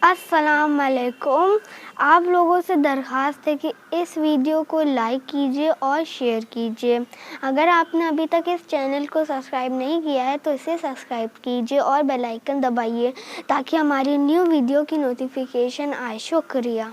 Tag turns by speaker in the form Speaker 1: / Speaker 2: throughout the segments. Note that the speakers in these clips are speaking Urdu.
Speaker 1: السلام علیکم. آپ لوگوں سے درخواست ہے کہ اس ویڈیو کو لائک کیجیے اور شیئر کیجیے. اگر آپ نے ابھی تک اس چینل کو سبسکرائب نہیں کیا ہے تو اسے سبسکرائب کیجیے اور بیل آئیکن دبائیے تاکہ ہماری نیو ویڈیو کی نوٹیفیکیشن آئے. شکریہ.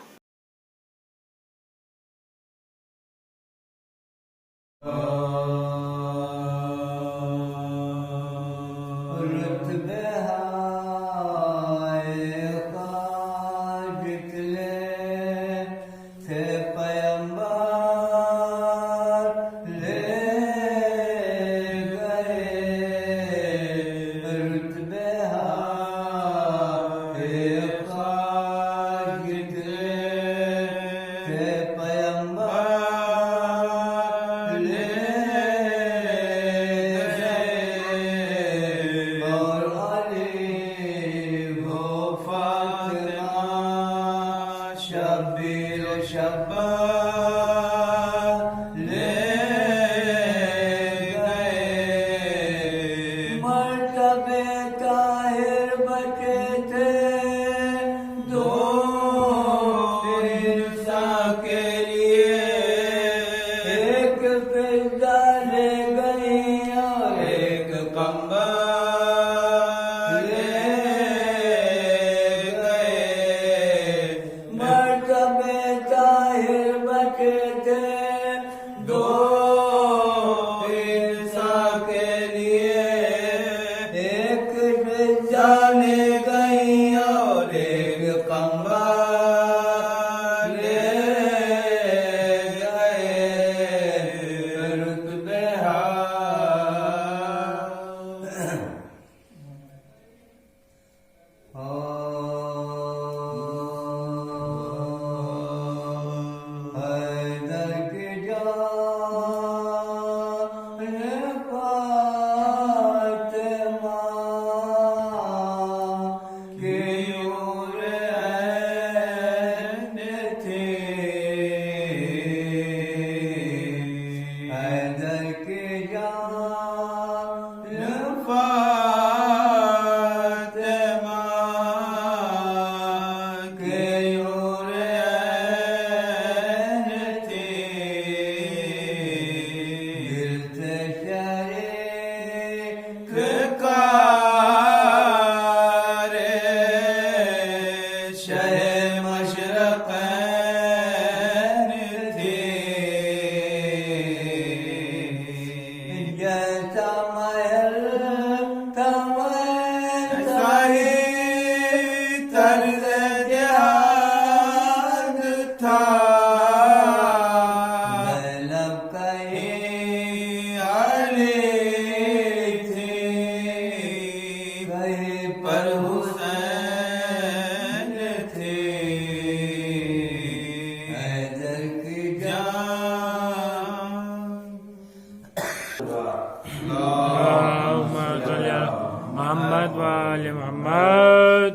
Speaker 2: محمد وآل محمد.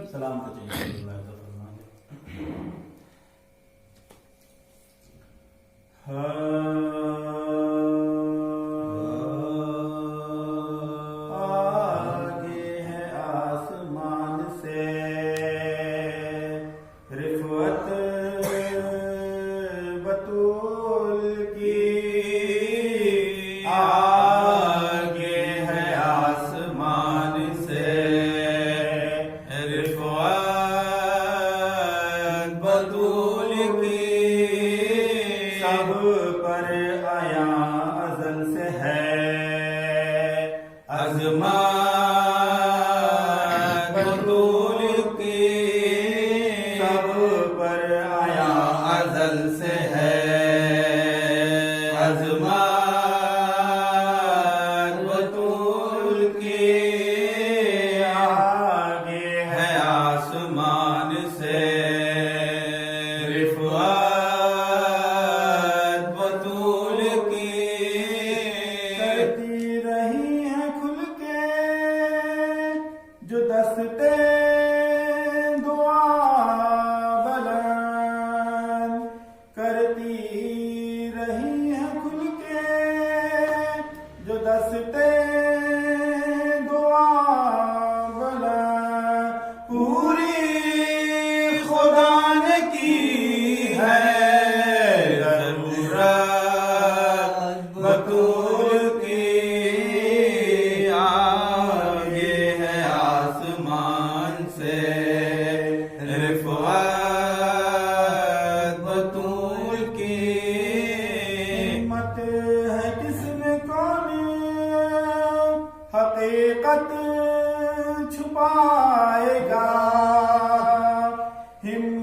Speaker 3: آگے ہے آسمان سے رفعت بطول کی. آگے ہے آسمان سے رفعت بطول کی. سب پر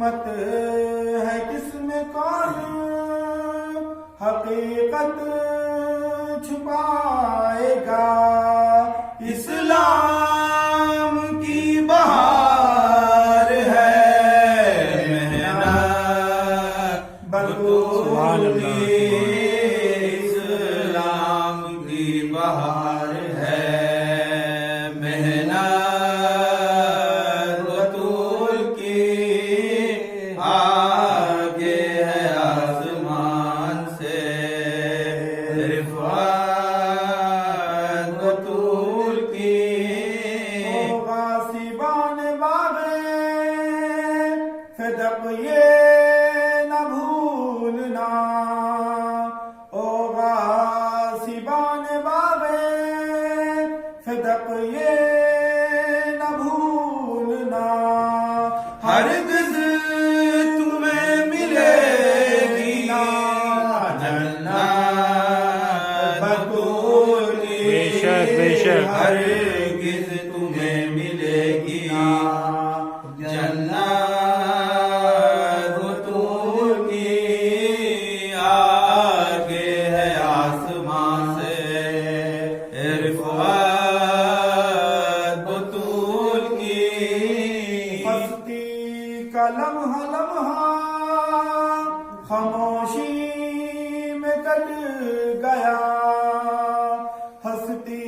Speaker 3: حکمت ہے کس میں کون حقیقت چھپائے گا اسلام کی بہار ہے محنت بطول اسلام کی بہار ہے محنت بطول کی آگے ہے آسمان سے رفعت بطول کی غاصبان باغے صدق یہ نہ بھولنا او غاصبان باغے صدق یہ نہ بھولنا ہرگز تمہیں ملے گی نہ جنت بطول کی
Speaker 2: بے شک بے شک
Speaker 3: ہرگز تمہیں ملے گی نہ جنت بطول کی آگے ہے آسمان سے رفعت بطول کی ہستی کا لمحہ لمحہ خاموشی میں کٹ گیا ہستی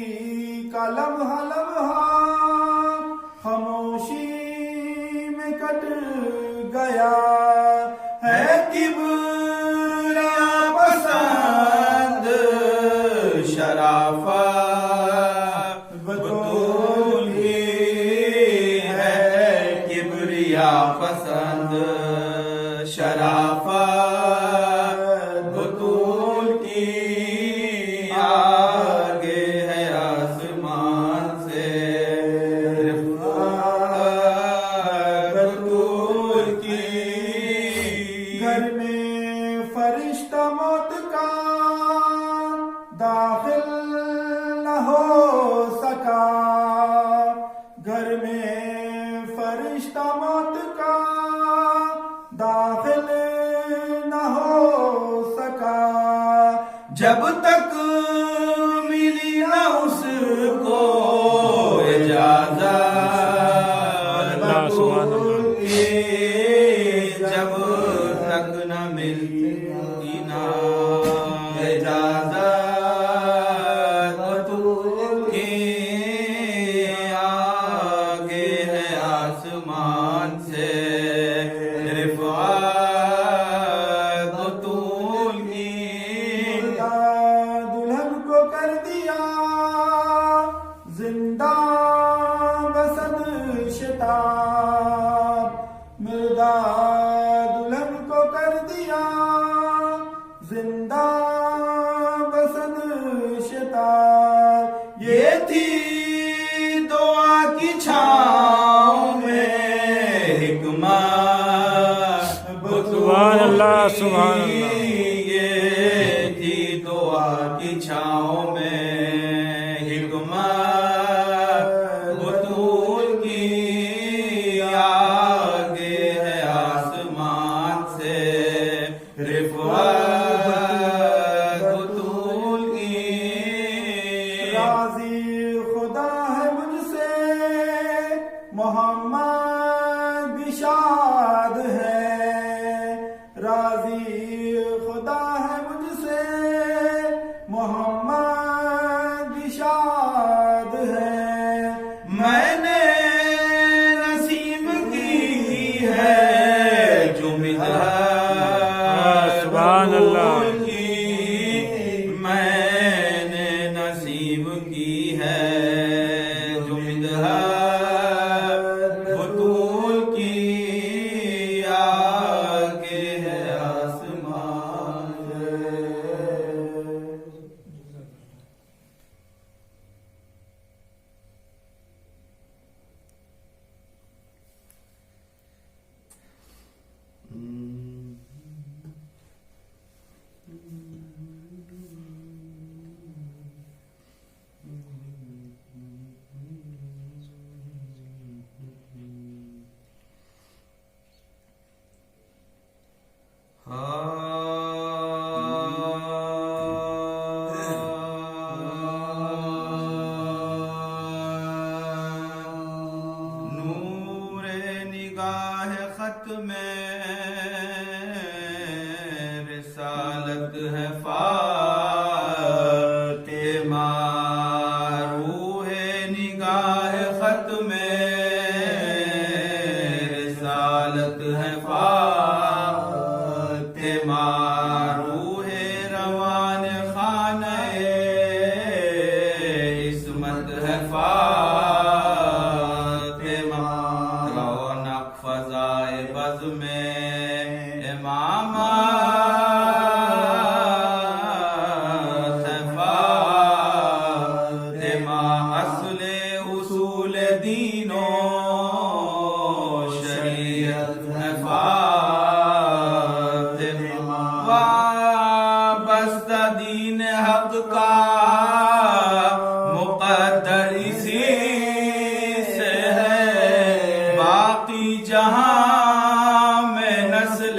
Speaker 3: کا لمحہ لمحہ خاموشی میں کٹ گیا ہے کبریا پسند شرافت بطول کی ہے کبریا پسند شرافت بطول کی آگے ہے آسمان سے رفعت بطول کی گھر میں فرشتہ موت کا داخل نہ ہو سکا گھر میں فرشتہ موت کا داخل نہ ہو سکا جب تک ملی نہ اس کو اجازت
Speaker 2: اللہ سبحان
Speaker 3: بطول کی جب تک نہ ملتی نہ اجازت بطول کی آگے ہے آسمان سے رفعت بطول کی دلہن کو کر دیا زندہ بسد شتاب مردہ دلہن کو کر دیا زندہ بسد شتاب یہ تھی دعا کی چھاؤں میں حکمت
Speaker 2: سبحان اللہ سبحان اللہ
Speaker 3: یہ تھی دعا کی چھاؤں میں حکمت بطول کی آگے ہے آسمان سے رفعت بطول کی راضی خدا ہے مجھ سے محمد بھی شاد ہے راضی خدا ہے مجھ سے محمد بھی شاد ہے میں نے نصیب کی ہے جو مدحت
Speaker 2: سبحان اللہ
Speaker 3: کی میں نے نصیب کی ہے جو مدحت بطول کی آگے ہے آسمان سے ختم رسالت ہے فاطمہ، روح نگاہ ختم رسالت ہے فاطمہ، روح روان خانہ عصمت ہے فاطمہ، رونق فضائے بز میں امامت ہے فاطمہ، اصل اصول دین و شریعت ہے فاطمہ، وابستہ دین حق کا مقدر اسی سے ہے، باقی جہاں میں نسل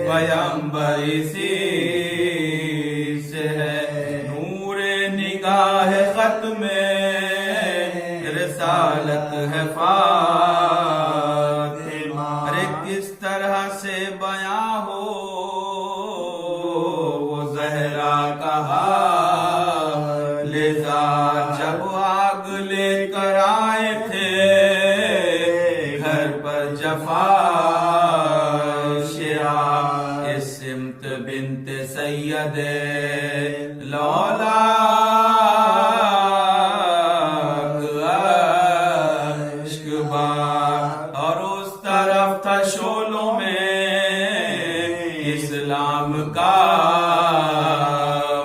Speaker 3: پیغمبر اسی سے ہے، نور نگاہ ختم رسالت ہے فاطمہ، ارے کس طرح سے بیاں ہو وہ زہرا کا حال ذات، جب آگ لے کر آئے تھے گھر پر جفا شیعہ، اس سمت بنت سید لولاک عشق بار، اور اس طرف تھا شعلوں میں اسلام کا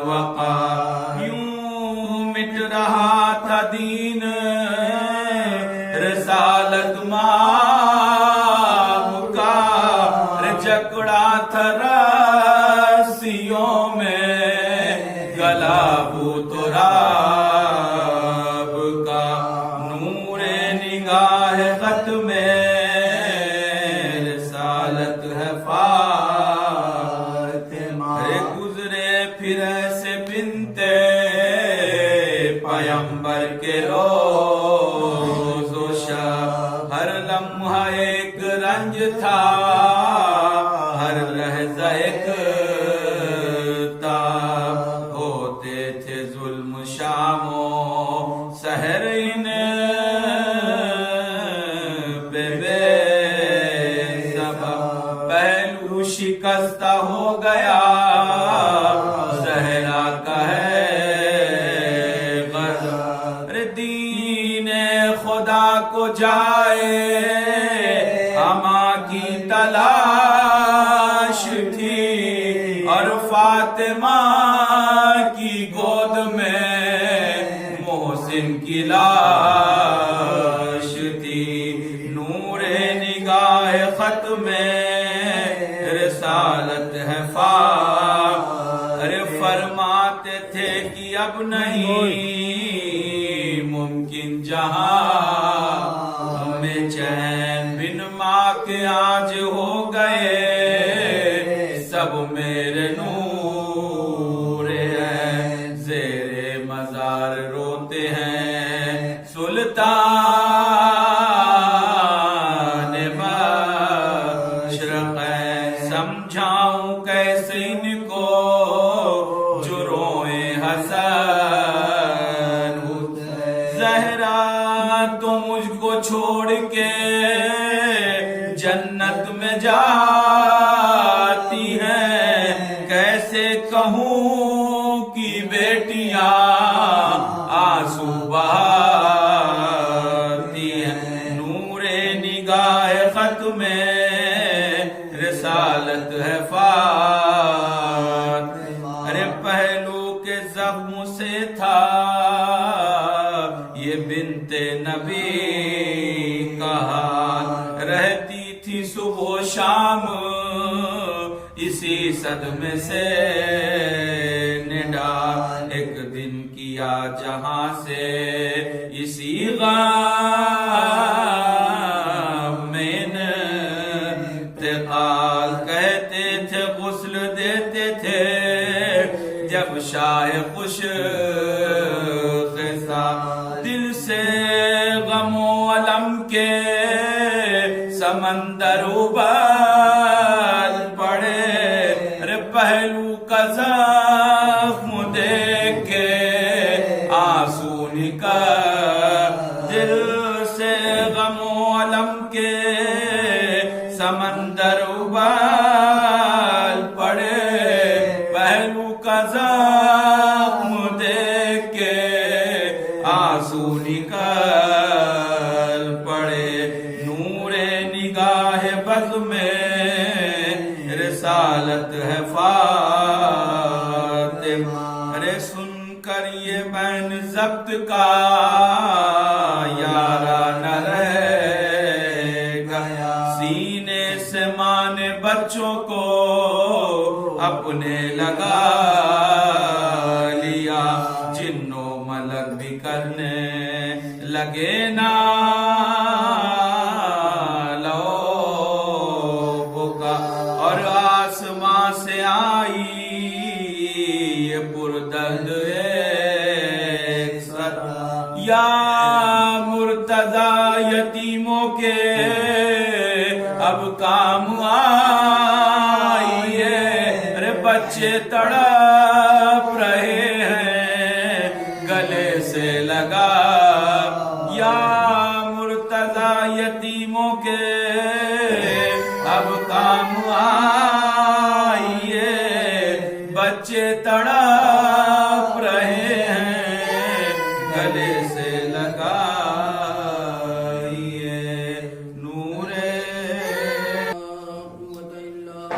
Speaker 3: وقار، یوں مٹ رہا تھا دین رسالت مام کا، جکڑا تھا رسیوں میں گلا بوت راب کا، نور نگاہ ختم رسالت ہے فاطمہ، گزرے پھر سے بنتے پیغمبر کے روز و شب، ہر لمحہ ایک رنج تھا، ہر لحظہ ایک تاب، ہوتے تھے ظلم شام و سحر ان بے سبب، پہلو شکستہ ہو گیا زہرا کا ہے غضب، دین خدا کو جائے ہما کی تلاش تھی، اور فاطمہ کی گود میں محسن کی لاش تھی، نور نگاہ ختم رسالت ہے ارے فرماتے تھے کہ اب نہیں ممکن جہاں میں چین، بن ماں کے آج ہو گئے سب میرے نور ہیں، زیر مزار روتے ہیں سلطان مشرق، سمجھاؤں کیسے ان کو جروئے حسن، زہرا تو مجھ کو چھوڑ کے جنت میں جاتی ہیں، کیسے کہوں کہ بیٹیاں آنسو بہاتی ہیں، نور نگاہ ختم رسالت ہے فاطمہ، ارے پہلو کے زخم سے تھا یہ بنت نبی کا حال، رہتی تھی صبح و شام اسی صدمے سے نڈال، ایک دن کیا جہاں سے اسی غم میں انتقال، کہتے تھے غسل دیتے تھے جب شاہ خوش دل سے غم و علم کے سمندر سمندر ابال پڑے رے پہلو کا زخم دیکھ کے آنسو نکل دل سے غم و علم کے سمندر ابال پڑے پہلو کا زخم دیکھ کے آنسو نکل پڑے نور نگاہ بز میں رسالت ہے فاطمہ ارے سن کر یہ بین ضبط کا یارا نہ رہ گیا سینے سے ماں نے بچوں کو اپنے لگا لیا جنوں ملک بھی کرنے لگے نا اور آسمان سے آئی یہ پردرد ایک سر یا مرتضی یتیموں کے اب کام آئیے رے بچے تڑپ رہے ہیں گلے سے لگا یا مرتضی یتیموں کے اب کام آئیے بچے تڑپ رہے ہیں گلے سے لگائیے نور
Speaker 4: قوة إلا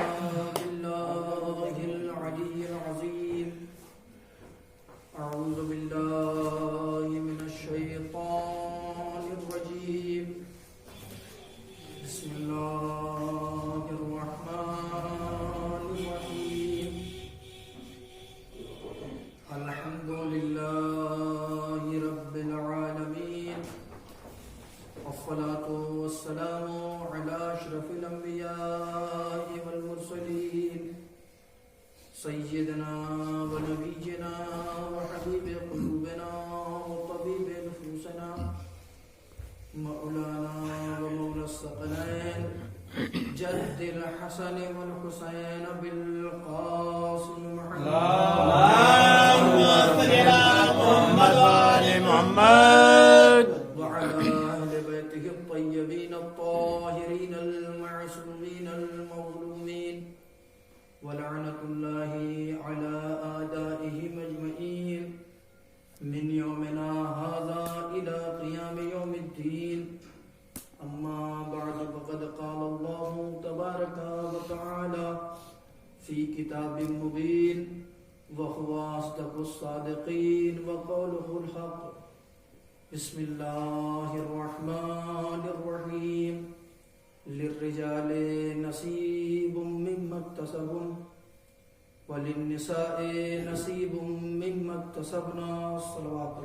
Speaker 4: بالله العلي العظيم أعوذ بالله من الشيطان الرجيم بسم الله الرحمن الرحيم الحمد لله رب العالمين والصلاة والسلام على أشرف الأنبياء والمرسلين سيدنا ونبينا وحبيب قلوبنا وطبيب نفوسنا مولانا ومولى الثقلين جد الحسن والحسين بالقاسم
Speaker 2: محمد
Speaker 4: وعلى أهل بيته الطيبين الطاهرين المعصومين المظلومين ولعنة الله على أعدائهم أجمعين من يومنا هذا إلى قيام يوم الدين أما بعد فقد قال الله تبارك وتعالى في كتاب مبين وهو أصدق الصادقين وقوله الحق بسم الله الرحمن الرحيم للرجال نصيب مما اكتسبوا وللنساء نصيب مما اكتسبنا الصلوات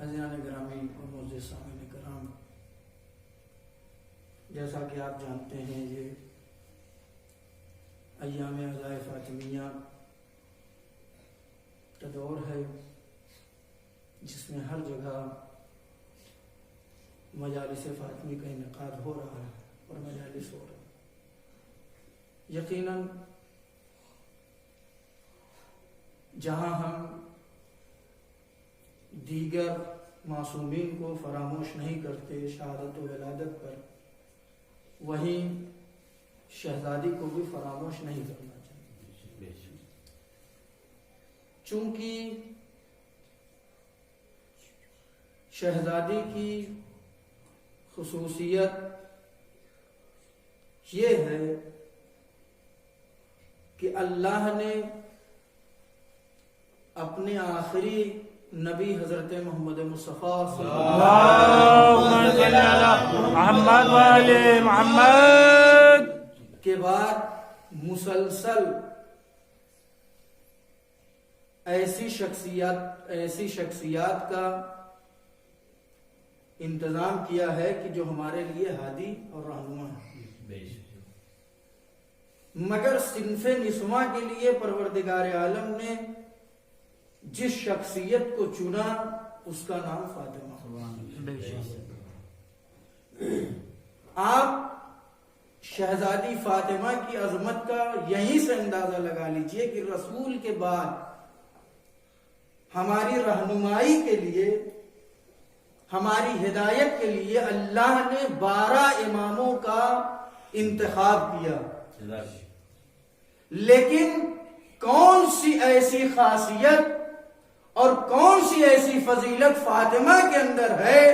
Speaker 4: عزیزان گرامی اور معزز سامعین کرام جیسا کہ آپ جانتے ہیں یہ ایام عزائے فاطمیہ کا دور ہے جس میں ہر جگہ مجالس فاطمی کا انعقاد ہو رہا ہے اور مجالس ہو رہا ہے یقیناً جہاں ہم دیگر معصومین کو فراموش نہیں کرتے شہادت و ولادت پر وہیں شہزادی کو بھی فراموش نہیں کرنا چاہیے چونکہ شہزادی کی خصوصیت یہ ہے کہ اللہ نے اپنے آخری نبی حضرت محمد مصطفیٰ صلی
Speaker 2: اللهم صل على محمد وآل محمد
Speaker 4: کے بعد مسلسل ایسی شخصیات کا انتظام کیا ہے کہ جو ہمارے لیے ہادی اور رہنما ہے مگر صنف نسواں کے لیے پروردگار عالم نے جس شخصیت کو چنا اس کا نام فاطمہ.
Speaker 2: بے شک.
Speaker 4: آپ شہزادی فاطمہ کی عظمت کا یہیں سے اندازہ لگا لیجئے کہ رسول کے بعد ہماری رہنمائی کے لیے، ہماری ہدایت کے لیے اللہ نے 12 اماموں کا انتخاب کیا. لیکن کون سی ایسی خاصیت اور کون سی ایسی فضیلت فاطمہ کے اندر ہے،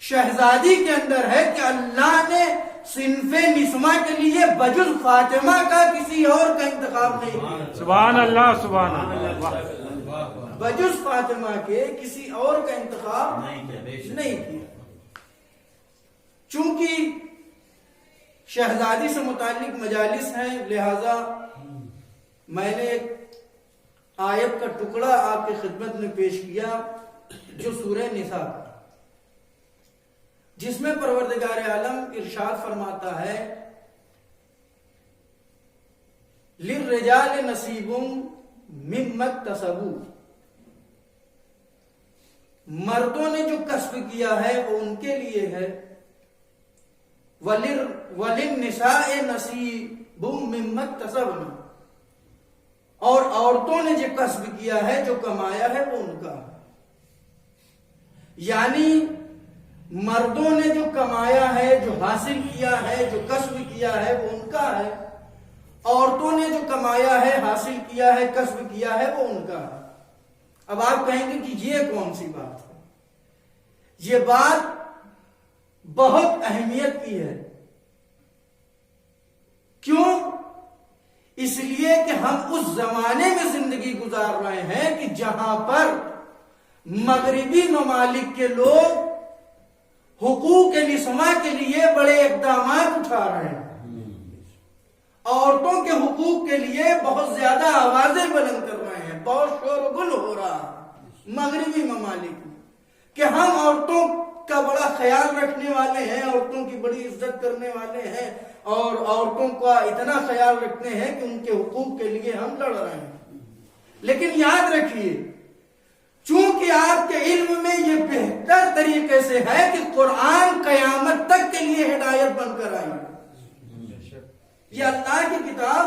Speaker 4: شہزادی کے اندر ہے، کہ اللہ نے صنف نسمہ کے لیے بجز فاطمہ کا کسی اور کا انتخاب نہیں کیا.
Speaker 2: سبحان اللہ، سبحان اللہ.
Speaker 4: بجز فاطمہ کے کسی اور کا انتخاب نہیں کیا. چونکہ شہزادی سے متعلق مجالس ہیں، لہذا میں نے ایک آیت کا ٹکڑا آپ کی خدمت میں پیش کیا جو سورہ نساء کا، جس میں پروردگار عالم ارشاد فرماتا ہے لِلرِّجَالِ نَصِيبٌ مِّمَّا اكْتَسَبُوا، مردوں نے جو کسب کیا ہے وہ ان کے لیے ہے. وَلِلنِّسَاءِ نَصِيبٌ مِّمَّا اكْتَسَبْنَ، اور عورتوں نے جو کسب کیا ہے، جو کمایا ہے، وہ ان کا ہے. یعنی مردوں نے جو کمایا ہے، جو حاصل کیا ہے، جو کسب کیا ہے، وہ ان کا ہے. عورتوں نے جو کمایا ہے، حاصل کیا ہے، کسب کیا ہے، وہ ان کا ہے. اب آپ کہیں گے کہ یہ کون سی بات ہے؟ یہ بات بہت اہمیت کی ہے. کیوں؟ اس لیے کہ ہم اس زمانے میں زندگی گزار رہے ہیں کہ جہاں پر مغربی ممالک کے لوگ حقوق نسواں کے لیے بڑے اقدامات اٹھا رہے ہیں، عورتوں کے حقوق کے لیے بہت زیادہ آوازیں بلند کر رہے ہیں، بہت شور و گل ہو رہا ہے مغربی ممالک میں کہ ہم عورتوں کا بڑا خیال رکھنے والے ہیں، عورتوں کی بڑی عزت کرنے والے ہیں، اور عورتوں کا اتنا خیال رکھتے ہیں کہ ان کے حقوق کے لیے ہم لڑ رہے ہیں. لیکن یاد رکھیے، چونکہ آپ کے علم میں یہ بہتر طریقے سے ہے کہ قرآن قیامت تک کے لیے ہدایت بن کر آئی ہے. یہ اللہ کی کتاب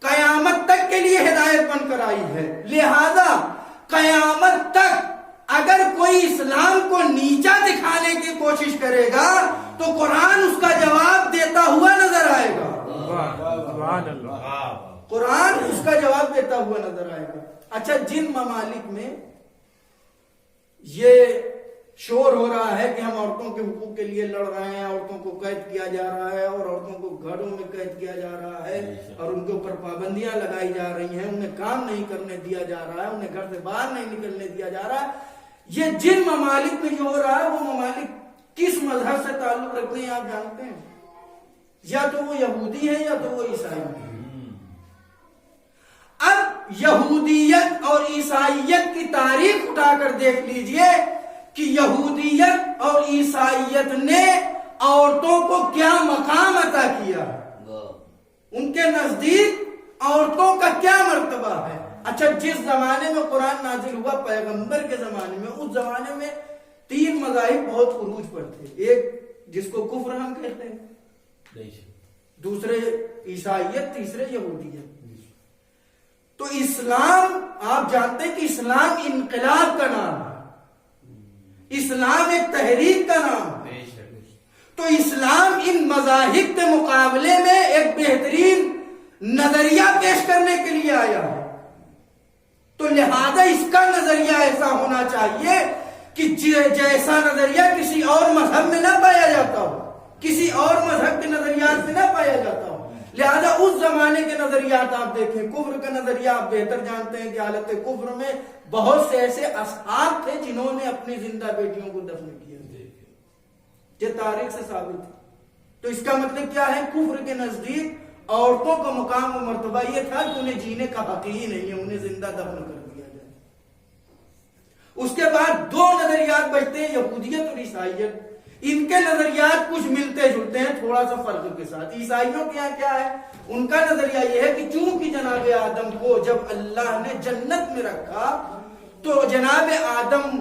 Speaker 4: قیامت تک کے لیے ہدایت بن کر آئی ہے. لہذا قیامت تک اگر کوئی اسلام کو نیچا دکھانے کی کوشش کرے گا تو قرآن اس کا جواب دیتا ہوا نظر آئے گا.
Speaker 2: سبحان اللہ.
Speaker 4: قرآن اس کا جواب دیتا ہوا نظر آئے گا. اچھا، جن ممالک میں یہ شور ہو رہا ہے کہ ہم عورتوں کے حقوق کے لیے لڑ رہے ہیں، عورتوں کو قید کیا جا رہا ہے اور عورتوں کو گھروں میں قید کیا جا رہا ہے اور ان کے اوپر پابندیاں لگائی جا رہی ہیں، انہیں کام نہیں کرنے دیا جا رہا ہے، انہیں گھر سے باہر نہیں نکلنے دیا جا رہا ہے، یہ جن ممالک میں جو ہو رہا ہے وہ ممالک کس مذہب سے تعلق رکھتے ہیں آپ جانتے ہیں؟ یا تو وہ یہودی ہیں یا تو وہ عیسائی ہیں. اب یہودیت اور عیسائیت کی تاریخ اٹھا کر دیکھ لیجئے کہ یہودیت اور عیسائیت نے عورتوں کو کیا مقام عطا کیا، ان کے نزدیک عورتوں کا کیا مرتبہ ہے. اچھا، جس زمانے میں قرآن نازل ہوا پیغمبر کے زمانے میں، اس زمانے میں 3 مذاہب بہت عروج پر تھے. ایک جس کو کفر ہم کہتے ہیں، دوسرے عیسائیت، تیسرے یہودیت. تو اسلام، آپ جانتے ہیں کہ اسلام انقلاب کا نام ہے، اسلام ایک تحریک کا نام ہے. تو اسلام ان مذاہب کے مقابلے میں ایک بہترین نظریہ پیش کرنے کے لیے آیا ہے. تو لہذا اس کا نظریہ ایسا ہونا چاہیے کہ جیسا نظریہ کسی اور مذہب میں نہ پایا جاتا ہو، کسی اور مذہب کے نظریات سے نہ پایا جاتا ہو. لہذا اس زمانے کے نظریات آپ دیکھیں، کفر کا نظریہ آپ بہتر جانتے ہیں کہ حالت کفر میں بہت سے ایسے اصحاب تھے جنہوں نے اپنی زندہ بیٹیوں کو دفن کیا. یہ تاریخ سے ثابت ہے. تو اس کا مطلب کیا ہے؟ کفر کے نزدیک عورتوں کا مقام و مرتبہ یہ تھا کہ انہیں جینے کا حق ہی نہیں ہے، انہیں زندہ دفن کر دیا جائے. اس کے بعد 2 نظریات بچتے ہیں، یہودیت اور عیسائیت. ان کے نظریات کچھ ملتے جلتے ہیں تھوڑا سا فرق کے ساتھ. عیسائیوں کے یہاں کیا ہے؟ ان کا نظریہ یہ ہے کہ چونکہ جناب آدم کو جب اللہ نے جنت میں رکھا تو جناب آدم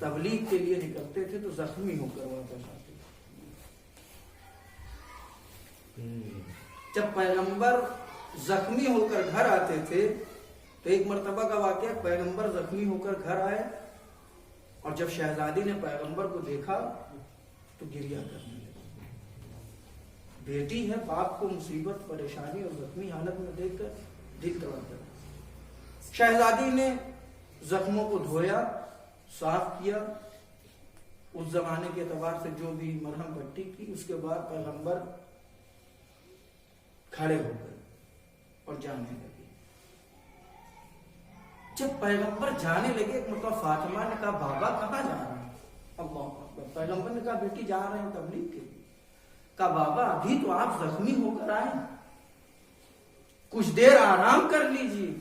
Speaker 4: تبلیغ کے لیے نکلتے تھے تو زخمی ہو کر واپس آتے تھے۔ جب پیغمبر زخمی ہو کر گھر آتے تھے تو ایک مرتبہ کا واقعہ، پیغمبر زخمی ہو کر گھر آئے اور جب شہزادی نے پیغمبر کو دیکھا تو گریہ کرنے لگی۔ بیٹی ہے، باپ کو مصیبت، پریشانی اور زخمی حالت میں دیکھ کر دل توڑ گیا۔ شہزادی نے زخموں کو دھویا، صاف کیا، اس زمانے کے اعتبار سے جو بھی مرہم پٹی کی، اس کے بعد پیغمبر کھڑے ہو گئے اور جانے لگے۔ جب پیغمبر جانے لگے مطلب فاطمہ نے کہا بابا کہاں جا رہے ہیں؟ اللہ اکبر۔ پیغمبر نے کہا بیٹی جا رہے ہیں تبلیغ کے لیے۔ کہا بابا ابھی تو آپ زخمی ہو کر آئے، کچھ دیر آرام کر لیجیے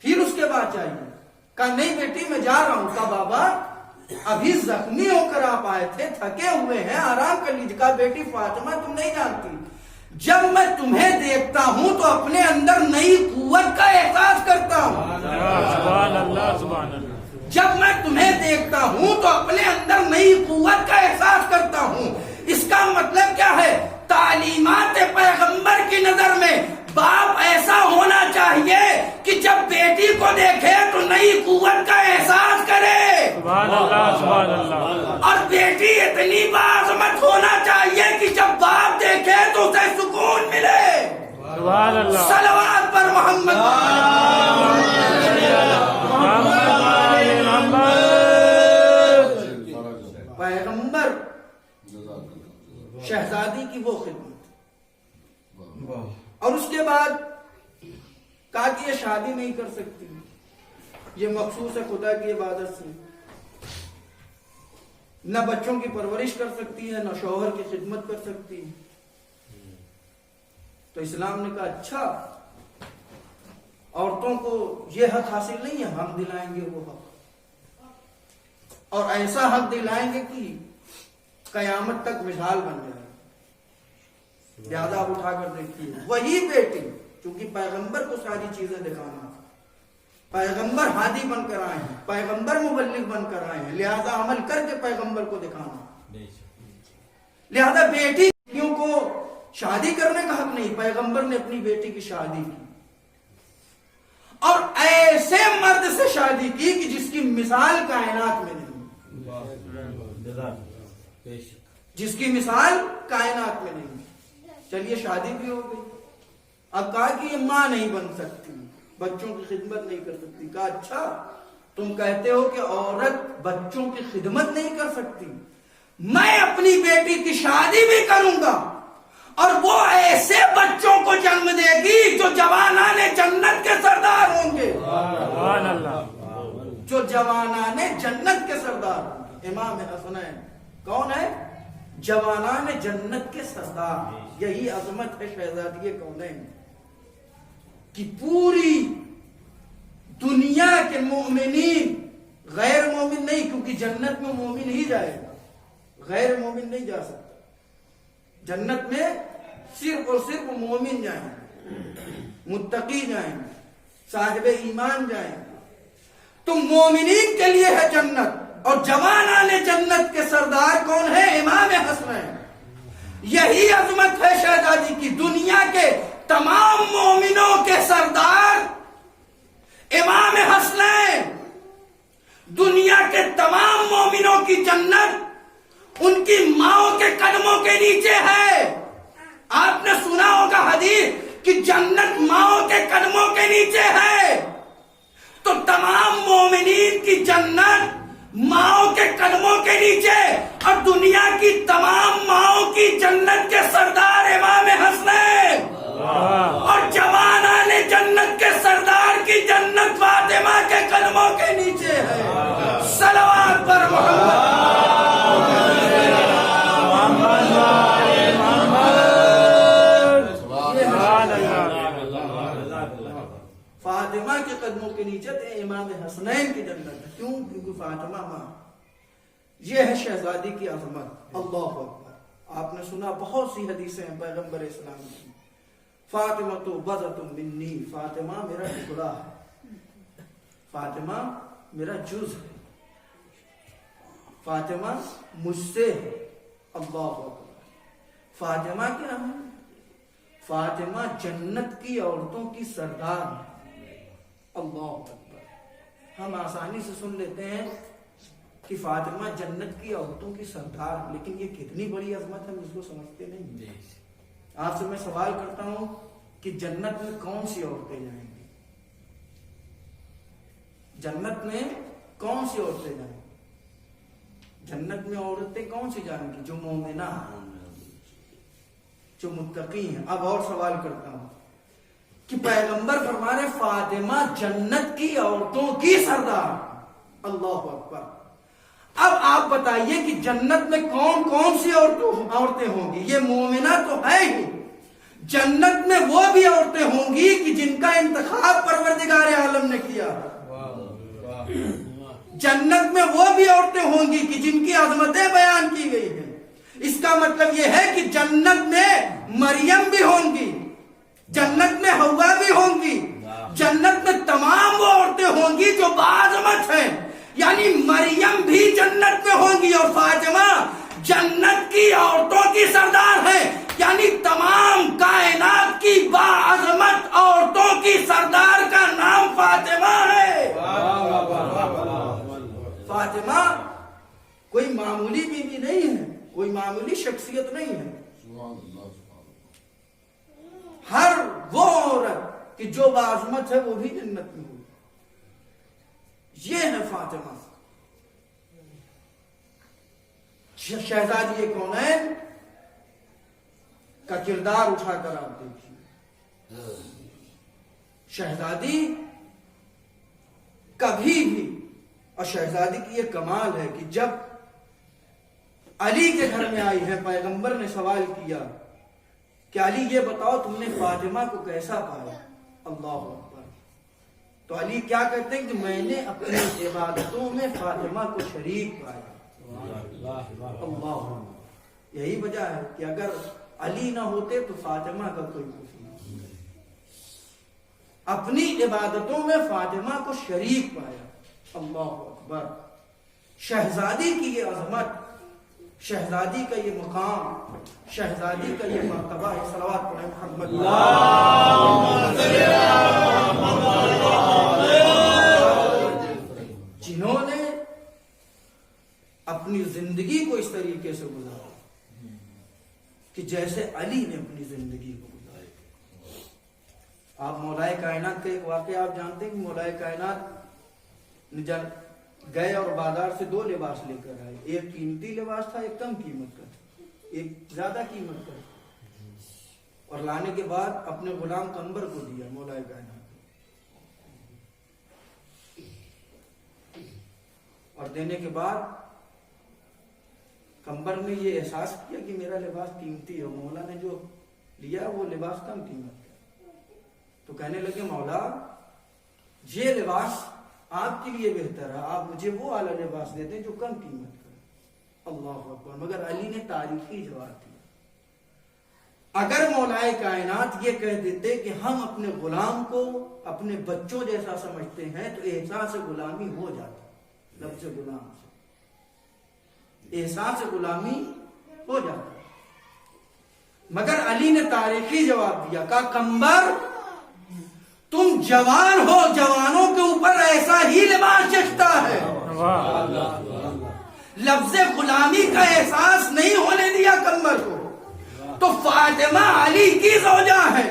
Speaker 4: پھر اس کے بعد جائیے۔ کہا نہیں بیٹی میں جا رہا ہوں۔ کہا بابا ابھی زخمی ہو کر آپ آئے تھے، تھکے ہوئے ہیں، آرام کر لیجیے۔ کہا بیٹی فاطمہ تم نہیں جانتی، جب میں تمہیں دیکھتا ہوں تو اپنے اندر نئی قوت کا احساس کرتا ہوں۔
Speaker 2: سبحان اللہ سبحان اللہ۔
Speaker 4: جب میں تمہیں دیکھتا ہوں تو اپنے اندر نئی قوت کا احساس کرتا ہوں۔ اس کا مطلب کیا ہے؟ تعلیمات پیغمبر کی نظر میں باپ ایسا ہونا چاہیے کہ جب بیٹی کو دیکھے تو نئی قوت کا احساس کرے،
Speaker 2: سبحان اللہ سبحان اللہ۔
Speaker 4: اور بیٹی اتنی باعظمت ہونا چاہیے کہ جب باپ دیکھے تو اسے سکون ملے۔
Speaker 2: سبحان اللہ۔
Speaker 4: صلوات پر محمد۔ پیغمبر شہزادی کی وہ خدمت، اور اس کے بعد کہا کہ یہ شادی نہیں کر سکتی، یہ مخصوص ہے خدا کی عبادت سے، نہ بچوں کی پرورش کر سکتی ہے، نہ شوہر کی خدمت کر سکتی ہے۔ تو اسلام نے کہا اچھا عورتوں کو یہ حق حاصل نہیں ہے، ہم دلائیں گے وہ حق، اور ایسا حق دلائیں گے کہ قیامت تک مثال بن جائے۔ لہذا آپ اٹھا کر دیکھیے وہی بیٹی، چونکہ پیغمبر کو ساری چیزیں دکھانا، پیغمبر ہادی بن کر آئے ہیں، پیغمبر مبلغ بن کر آئے ہیں، لہذا عمل کر کے پیغمبر کو دکھانا۔ لہذا بیٹیوں کو شادی کرنے کا حق نہیں، پیغمبر نے اپنی بیٹی کی شادی کی، اور ایسے مرد سے شادی کی کہ جس کی مثال کائنات میں نہیں، جس کی مثال کائنات میں نہیں۔ چلیے شادی بھی ہو گئی، اب کہا کہ یہ ماں نہیں بن سکتی، بچوں کی خدمت نہیں کر سکتی۔ کہا اچھا تم کہتے ہو کہ عورت بچوں کی خدمت نہیں کر سکتی، میں اپنی بیٹی کی شادی بھی کروں گا، اور وہ ایسے بچوں کو جنم دے گی جو جوانان جنت کے سردار ہوں گے۔
Speaker 2: سبحان اللہ۔
Speaker 4: جو جوانان جنت کے سردار، امام حسنین کون ہے؟ جوانان جنت کے سردار۔ یہی عظمت ہے شہزادی کونین کہ پوری دنیا کے مومنین، غیر مومن نہیں، کیونکہ جنت میں مومن ہی جائے گا، غیر مومن نہیں جا سکتا۔ جنت میں صرف اور صرف مومن جائیں گے، متقی جائیں گے، صاحب ایمان جائیں گے۔ تو مومنین کے لیے ہے جنت، اور جوانان جنت کے سردار کون ہے؟ امام حسنین۔ یہی عظمت ہے شہزادی کی، دنیا کے تمام مومنوں کے سردار امام حسنین، دنیا کے تمام مومنوں کی جنت ان کی ماؤں کے قدموں کے نیچے ہے۔ آپ نے سنا ہوگا حدیث کہ جنت ماؤں کے قدموں کے نیچے ہے، تو تمام مومنین کی جنت ماؤں کے قدموں کے نیچے، اور دنیا کی تمام ماؤں کی جنت کے سردار امام حسنین، اور جوانان جنت کے سردار کی جنت فاطمہ کے قدموں کے نیچے ہے۔ صلوات پر فاطمہ کے قدموں کے نیچے تھے امام حسنین کی جنت۔ کیوں؟ کیونکہ فاطمہ ماں۔ یہ ہے شہزادی کی عظمت۔ اللہ اکبر۔ آپ نے سنا بہت سی حدیثیں ہیں پیغمبر اسلام کی، فاطمہ تو بضعۃ منی، فاطمہ میرا ٹکڑا ہے، فاطمہ میرا جز ہے، فاطمہ مجھ سے ہے۔ اللہ اکبر۔ فاطمہ کیا ہے؟ فاطمہ جنت کی عورتوں کی سردار ہے۔ اللہ اکبر۔ ہم آسانی سے سن لیتے ہیں کہ فاطمہ جنت کی عورتوں کی سردار ہے، لیکن یہ کتنی بڑی عظمت ہے ہم اس کو سمجھتے نہیں۔ آپ سے میں سوال کرتا ہوں کہ جنت میں کون سی عورتیں جائیں گی؟ جنت میں کون سی عورتیں جائیں گی؟ جنت میں عورتیں کون سی جائیں گی؟ جو مومنہ ہیں، جو متقی ہیں۔ اب اور سوال کرتا ہوں کہ پیغمبر فرما رہے فاطمہ جنت کی عورتوں کی سردار۔ اللہ اکبر۔ اب آپ بتائیے کہ جنت میں کون کون سی عورتیں ہوں گی؟ یہ مومنہ تو ہے ہی، جنت میں وہ بھی عورتیں ہوں گی کہ جن کا انتخاب پروردگار عالم نے کیا ہے۔ جنت میں وہ بھی عورتیں ہوں گی کہ جن کی عظمتیں بیان کی گئی ہیں۔ اس کا مطلب یہ ہے کہ جنت میں مریم بھی ہوں گی، جنت میں حوا بھی ہوں گی، جنت میں تمام وہ عورتیں ہوں گی جو باعظمت ہیں، یعنی مریم بھی جنت میں ہوں گی، اور فاطمہ جنت کی عورتوں کی سردار ہے، یعنی تمام کائنات کی باعظمت عورتوں کی سردار کا نام فاطمہ ہے۔ فاطمہ کوئی معمولی بیوی نہیں ہے، کوئی معمولی شخصیت نہیں ہے۔ ہر وہ عورت کہ جو باعظمت ہے وہ بھی جنت میں ہوگی۔ یہ ہے فاطمہ۔ شہزادی کونین کا کردار اٹھا کر آپ دیکھیے۔ شہزادی کبھی بھی، اور شہزادی کی یہ کمال ہے کہ جب علی کے گھر میں آئی ہے، پیغمبر نے سوال کیا کہ علی یہ بتاؤ تم نے فاطمہ کو کیسا پایا؟ اللہ اکبر۔ تو علی کیا کہتے ہیں کہ میں نے اپنی عبادتوں میں فاطمہ کو شریک پایا۔ اللہ، یہی وجہ ہے کہ اگر علی نہ ہوتے تو فاطمہ کا کوئی کچھ نہیں۔ اپنی عبادتوں میں فاطمہ کو شریک پایا۔ اللہ اکبر۔ شہزادی کی یہ عظمت، شہزادی کا یہ مقام، شہزادی کا یہ مرتبہ ہے۔ صلوات پڑھیں محمد۔ جنہوں نے اپنی زندگی کو اس طریقے سے گزارا کہ جیسے علی نے اپنی زندگی کو گزاری۔ آپ مولائے کائنات کا ایک واقعہ آپ جانتے ہیں کہ مولائے کائنات گئے اور بازار سے دو لباس لے کر آئے، ایک قیمتی لباس تھا، ایک کم قیمت کا، ایک زیادہ قیمت کا، اور لانے کے بعد اپنے غلام قمبر کو دیا مولائے کائنات، اور دینے کے بعد قمبر نے یہ احساس کیا کہ میرا لباس قیمتی ہے، مولا نے جو لیا وہ لباس کم قیمت کا، تو کہنے لگے مولا یہ لباس آپ کے لیے بہتر ہے، آپ مجھے وہ اعلیٰ لباس دے دیں جو کم قیمت کا۔ اللہ اکبر۔ مگر علی نے تاریخی جواب دیا۔ اگر مولائے کائنات یہ کہہ دیتے کہ ہم اپنے غلام کو اپنے بچوں جیسا سمجھتے ہیں تو احساس غلامی ہو جاتا، لفظ غلام سے احساس غلامی ہو جاتا، مگر علی نے تاریخی جواب دیا، کہا قمبر تم جوان ہو، جوانوں کے اوپر ایسا ہی لباس جچتا ہے۔ لفظ غلامی کا احساس نہیں ہونے دیا قمبر کو۔ تو فاطمہ علی کی زوجہ ہے،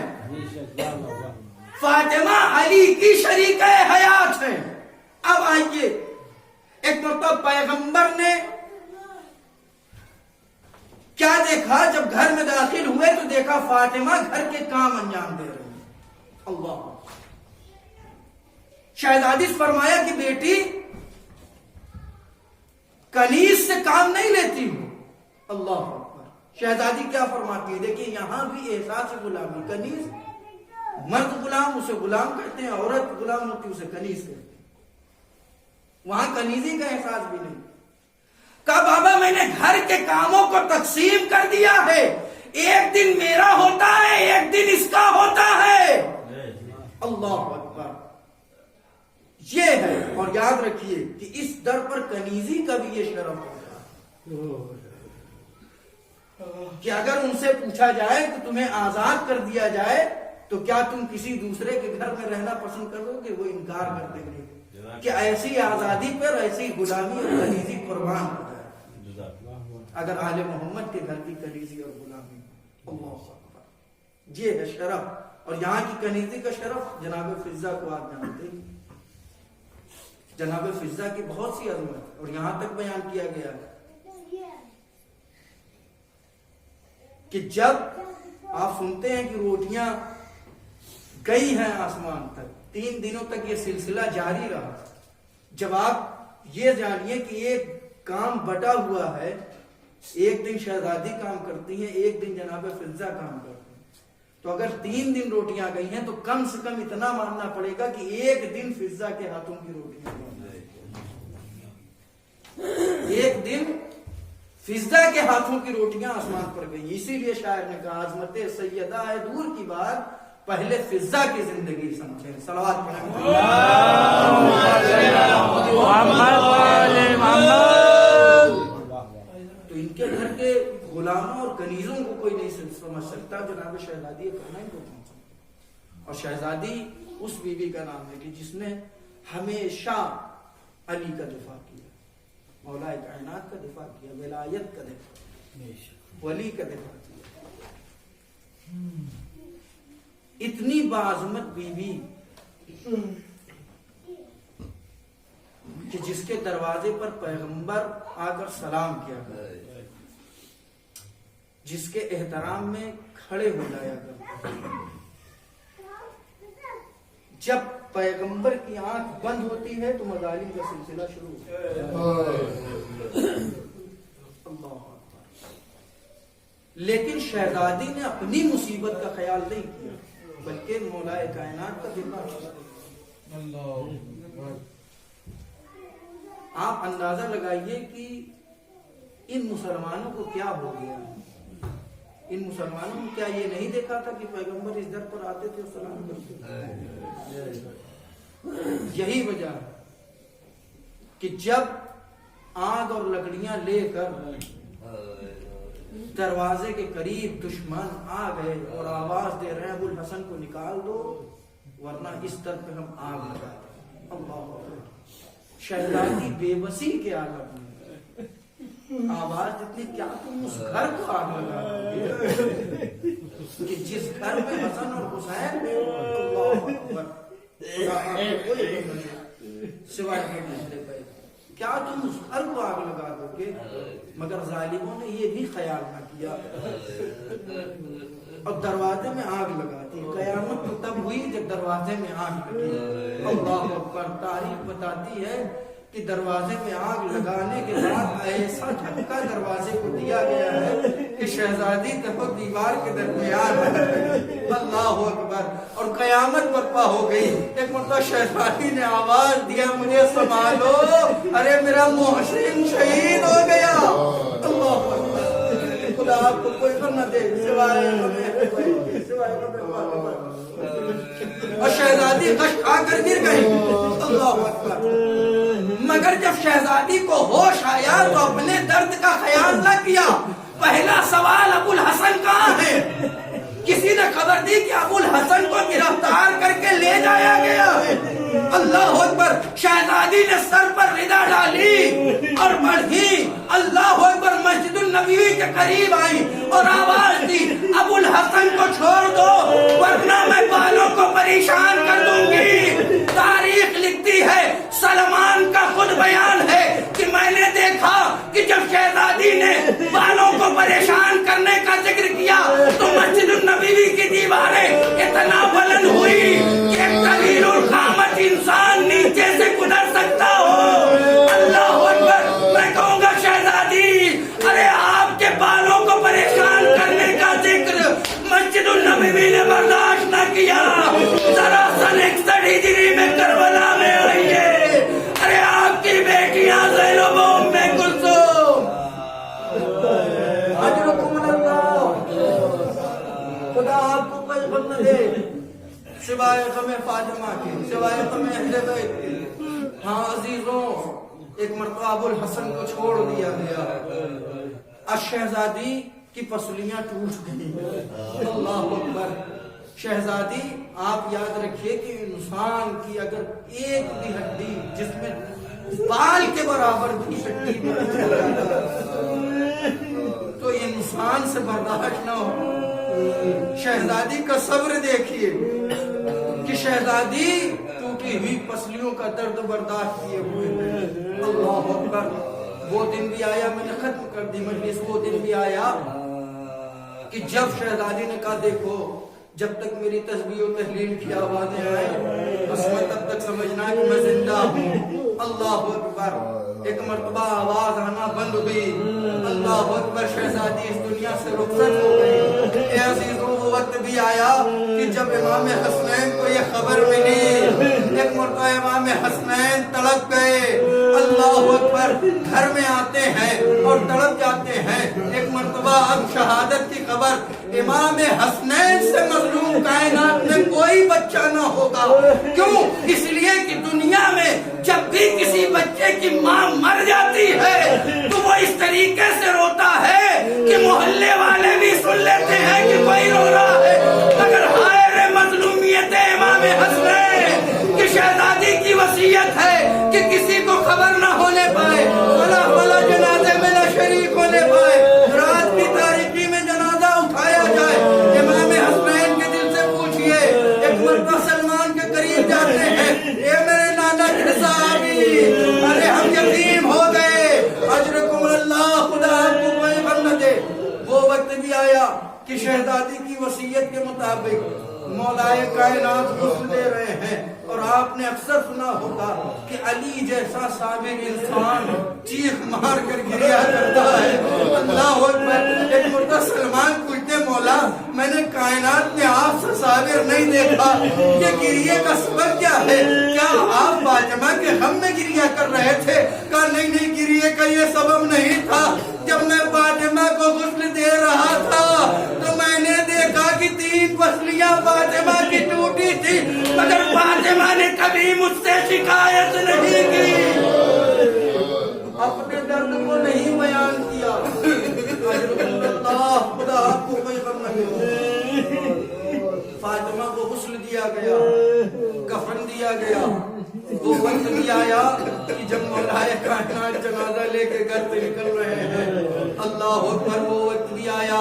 Speaker 4: فاطمہ علی کی شریک حیات ہے۔ اب آئیے، ایک مرتبہ پیغمبر نے کیا دیکھا؟ جب گھر میں داخل ہوئے تو دیکھا فاطمہ گھر کے کام انجام دے رہی ہے۔ اللہ، شہزادی سے فرمایا کہ بیٹی کنیز سے کام نہیں لیتی ہوں۔ اللہ اکبر۔ شہزادی کیا فرماتی ہے؟ دیکھیے یہاں بھی احساس غلامی، کنیز، مرد غلام اسے غلام کہتے ہیں، عورت غلام ہوتی اسے کنیز کہتے ہیں، وہاں کنیزی کا احساس بھی نہیں۔ کہا بابا میں نے گھر کے کاموں کو تقسیم کر دیا ہے، ایک دن میرا ہوتا ہے، ایک دن اس کا ہوتا ہے۔ اللہ اکبر۔ یہ ہے اور یاد رکھیے کہ اس در پر کنیزی کا بھی یہ شرف ہوتا کہ اگر ان سے پوچھا جائے کہ تمہیں آزاد کر دیا جائے تو کیا تم کسی دوسرے کے گھر میں رہنا پسند کرو گے؟ وہ انکار کر دیں گے کہ ایسی آزادی پر ایسی غلامی اور کنیزی قربان ہو جائے اگر آل محمد کے گھر کی کنیزی اور غلامی. اللہ اکبر. یہ ہے شرف. اور یہاں کی کنیزی کا شرف جناب فضہ کو آپ جانتے ہیں. جناب فضہ کی بہت سی عظمت اور یہاں تک بیان کیا گیا کہ جب آپ سنتے ہیں کہ روٹیاں گئی ہیں آسمان تک, 3 دنوں تک یہ سلسلہ جاری رہا. جب آپ یہ جانیے کہ ایک کام بٹا ہوا ہے, ایک دن شہزادی کام کرتی ہیں, ایک دن جناب فضہ کام کرتی ہیں, تو اگر 3 دن روٹیاں گئی ہیں تو کم سے کم اتنا ماننا پڑے گا کہ ایک دن فضہ کے ہاتھوں کی روٹیاں گئی. ایک دن فضہ کے ہاتھوں کی روٹیاں آسمان پر گئی. اسی لیے شاعر نے کہا عظمت سیدہ ہے دور کی بات, پہلے فضہ کی زندگی سمجھیں. صلوات پڑھیں. تو ان کے گھر کے غلاموں اور کنیزوں کو کوئی نہیں سمجھ سکتا. جناب شہزادی کرنین کو کون سمجھتا. اور شہزادی اس بیوی کا نام ہے کہ جس نے ہمیشہ علی کا دفاع کیا, مولا کائنات کا دفاع کیا, ولایت کا دفاع, ولی کا دفاع کیا. اتنی باعظمت بیوی کہ جس کے دروازے پر پیغمبر آ کر سلام کیا کرتے, جس کے احترام میں کھڑے ہو جایا کرتے. جب پیغمبر کی آنکھ بند ہوتی ہے تو مظالم کا سلسلہ شروع ہوتا ہے. اللہ اکبر. لیکن شہزادی نے اپنی مصیبت کا خیال نہیں کیا بلکہ مولا کائنات کا دفاع کیا. آپ اندازہ لگائیے کہ ان مسلمانوں کو کیا ہو گیا. ان مسلمانوں نے کیا یہ نہیں دیکھا تھا کہ پیغمبر اس در پر آتے تھے اور سلام کرتے تھے؟ یہی وجہ ہے کہ جب آگ اور لکڑیاں لے کر دروازے کے قریب دشمن آ گئے اور آواز دے رہے ہیں ابو الحسن کو نکال دو ورنہ اس در پہ ہم آگ لگا دیں. اللہ شہزادی بے بسی کے عالم میں آواز اتنی, کیا تم اس گھر کو آگ لگا دو کہ جس گھر میں حسن اور حسین میں اللہ اکبر سوائے کیا تم اس گھر کو آگ لگا دو گے؟ مگر ظالموں نے یہ بھی خیال نہ کیا اور دروازے میں آگ لگا دی. قیامت تو تب ہوئی جب دروازے میں آگ لگی. اللہ اکبر. تاریخ بتاتی ہے کہ دروازے میں آگ لگانے کے بعد ایسا جھٹکا دروازے کو دیا گیا ہے کہ شہزادی تب دیوار کے درمیان. اللہ اکبر. اور قیامت برپا ہو گئی. ایک مرتبہ شہزادی نے آواز دیا مجھے سنبھالو, ارے میرا محسن شہید ہو گیا. اللہ اکبر. خدا آپ کو کوئی غم نہ دے سوائے اور شہزادی غش کھا کر گر گئی. اللہ اکبر. مگر جب شہزادی کو ہوش آیا تو اپنے درد کا خیال نہ کیا. پہلا سوال ابو الحسن کہاں ہے؟ کسی نے خبر دی کہ ابو الحسن کو گرفتار کر کے لے جایا گیا ہے. اللہ اکبر. شہزادی نے سر پر ردا ڈالی اور بڑھی اللہ اکبر مسجد النبی کے قریب آئی اور آواز دی ابو الحسن کو چھوڑ دو ورنہ میں بالوں کو پریشان کر دوں گی. تاریخ لکھتی ہے, سلمان کا خود بیان ہے کہ میں نے دیکھا کہ جب شہزادی نے بالوں کو پریشان کرنے کا ذکر کیا تو مسجد النبوی کی دیواریں اتنا بلند ہوئی کہ طویل القامت انسان نیچے سے گزر سکتا ہو. اللہ اکبر. میں کہوں گا شہزادی, ارے آپ کے بالوں کو پریشان کرنے کا ذکر مسجد النبوی نے برداشت نہ کیا. ذرا سن 61 ہجری میں کربلا میں آئیے. ارے آپ کی بیٹیاں زینب و ام کلثوم اجرکم اللہ. خدا آپ کو کوئی غم نہ دے سوائے غم فاطمہ کے, سوائے غم اہل بیت کے. ہاں عزیزوں، ایک مرتبہ ابو الحسن کو چھوڑ دیا گیا، شہزادی کی پسلیاں ٹوٹ گئی۔ اللہ اکبر۔ شہزادی آپ یاد رکھیے کہ انسان کی اگر ایک بھی ہڈی جس میں بال کے برابر بھی ہڈی تو انسان سے برداشت نہ ہو۔ شہزادی کا صبر دیکھیے کہ شہزادی ٹوٹی ہوئی پسلیوں کا درد برداشت کیے ہوئے۔ اللہ اکبر۔ وہ دن بھی آیا، میں نے ختم کر دی مجلس، وہ دن بھی آیا کہ جب شہزادی نے کہا دیکھو جب تک میری تسبیح و تحلیل کی آوازیں آئیں اس میں تب تک سمجھنا کہ میں زندہ ہوں۔ اللہ اکبر۔ ایک مرتبہ آواز آنا بند ہوئی، اللہ اکبر، شہزادی اس دنیا سے رخصت ہو گئی۔ اے عزیزوں، وہ وقت بھی آیا کہ جب امام حسنین کو یہ خبر ملی، ایک مرتبہ امام حسنین تڑپ گئے۔ اللہ اکبر۔ گھر میں آتے ہیں اور تڑپ جاتے ہیں۔ ایک مرتبہ اب شہادت کی خبر، امام حسنین سے مظلوم کائنات میں کوئی بچہ نہ ہوگا۔ کیوں؟ اس لیے کہ دنیا میں جب بھی کسی بچے کی ماں مر جاتی ہے تو وہ اس طریقے سے روتا ہے کہ محلے والے بھی سن لیتے ہیں کہ کوئی رو رہا ہے۔ اگر ہائے رے مظلومیت امام حسنین کہ شہزادی کی وصیت ہے کہ کسی کو خبر نہ ہونے پائے، بلا جنازے میں نہ شریک ہونے پائے، رات کی تاریکی میں جنازہ اٹھایا جائے۔ امام حسنین کے دل سے پوچھئے، ایک مرتبہ سلمان کے قریب جاتے ہیں، اے میرے نانا کے صحابی، ارے ہم یتیم ہو گئے، اجرکم اللہ، خدا آپ کو کوئی غم نہ دے۔ وہ وقت بھی آیا کہ شہزادی کی وصیت کے مطابق مولائے کائنات غسل دے رہے ہیں، اور آپ نے اکثر سنا ہوگا کہ علی جیسا صابر انسان چیخ مار کر گریا کرتا ہے۔ اللہ اکبر۔ ایک مرتبہ سلمان پوچھتے مولا میں نے کائنات میں آپ سے صابر نہیں دیکھا، یہ گریے کا سبب کیا ہے؟ کیا آپ فاطمہ کے غم میں گریا کر رہے تھے؟ کہا نہیں، گریے کا یہ سبب نہیں تھا۔ جب میں فاطمہ کو غسل دے رہا تھا تو میں نے دیکھا کہ 3 پسلیاں فاطمہ کی ٹوٹی تھی، مگر فاطمہ نے کبھی مجھ سے شکایت نہیں کی، اپنے درد کو نہیں بیان کیا۔ اللہ، خدا آپ کو کوئی غم نہ دے۔ فاطمہ کو غسل دیا گیا، کفن دیا گیا۔ وہ وقت بھی آیا کہ جب مولائے کائنات جنازہ لے کے گھر سے نکل رہے ہیں، اللہ اکبر، وہ وقت بھی آیا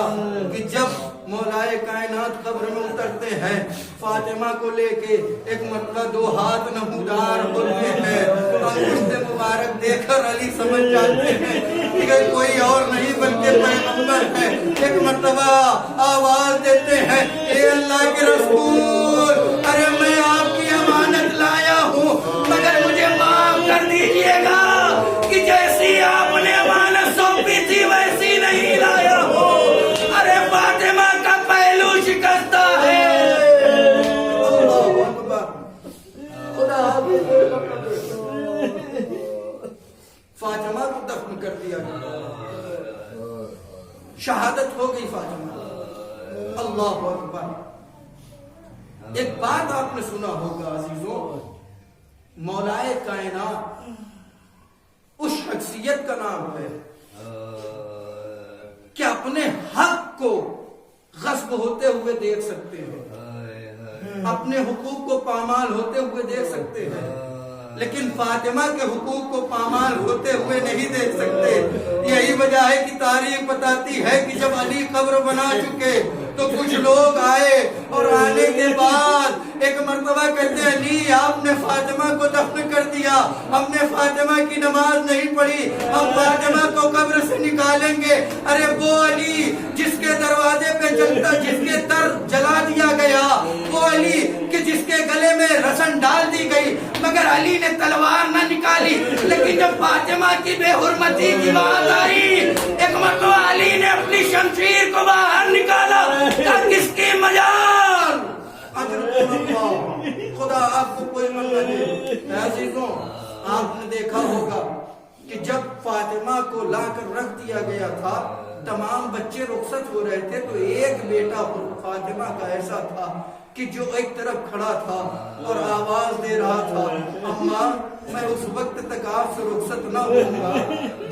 Speaker 4: کہ جب مولائے کائنات قبر میں اترتے ہیں، فاطمہ کو لے کے ایک مرتبہ 2 ہاتھ نمودار ہوتے ہیں، انگشت مبارک دے کر علی سمجھ جاتے ہیں کہ کوئی اور نہیں بلکہ پیغمبر ہے۔ ایک مرتبہ آواز دیتے ہیں، اے اللہ کے رسول، ارے میں آپ کی امانت لایا ہوں، مگر مجھے معاف کر دیجئے گا کہ جیسی آپ نے امانت سونپی تھی ویسی نہیں لایا ہوں۔ ارے فاطمہ کا پہلو شکستہ ہے۔ اللہ اکبر۔ خدا فاطمہ کو دفن کر دیا گیا، شہادت ہو گئی فاطمہ۔ اللہ اکبر۔ ایک بات آپ نے سنا ہوگا عزیزوں، مولائے کائنات اس شخصیت کا نام ہے کہ اپنے حق کو غصب ہوتے ہوئے دیکھ سکتے ہیں، اپنے حقوق کو پامال ہوتے ہوئے دیکھ سکتے ہیں، لیکن فاطمہ کے حقوق کو پامال ہوتے ہوئے نہیں دیکھ سکتے۔ یہی وجہ ہے کہ تاریخ بتاتی ہے کہ جب علی قبر بنا چکے تو کچھ لوگ آئے، اور آنے کے بعد ایک مرتبہ کہتے ہیں علی آپ نے فاطمہ کو دفن کر دیا، ہم نے فاطمہ کی نماز نہیں پڑھی، ہم فاطمہ کو قبر سے نکالیں گے۔ ارے وہ علی جس کے دروازے پہ جلتا، جس کے در جلا دیا گیا، وہ علی کہ جس کے گلے میں رسن ڈال دی گئی، مگر علی نے تلوار نہ نکالی۔ لیکن جب فاطمہ کی بے حرمتی کی بات آئی، ایک مرتبہ علی نے اپنی شمشیر کو باہر نکالا، کس کی مجال؟ خدا آپ کو کوئی غم نہ دے۔ عزیزوں، آپ نے دیکھا ہوگا کہ جب فاطمہ کو لا کر رکھ دیا گیا تھا، تمام بچے رخصت ہو رہے تھے، تو ایک بیٹا فاطمہ کا ایسا تھا کہ جو ایک طرف کھڑا تھا اور آواز دے رہا تھا اماں میں اس وقت تک آپ سے رخصت نہ ہوں گا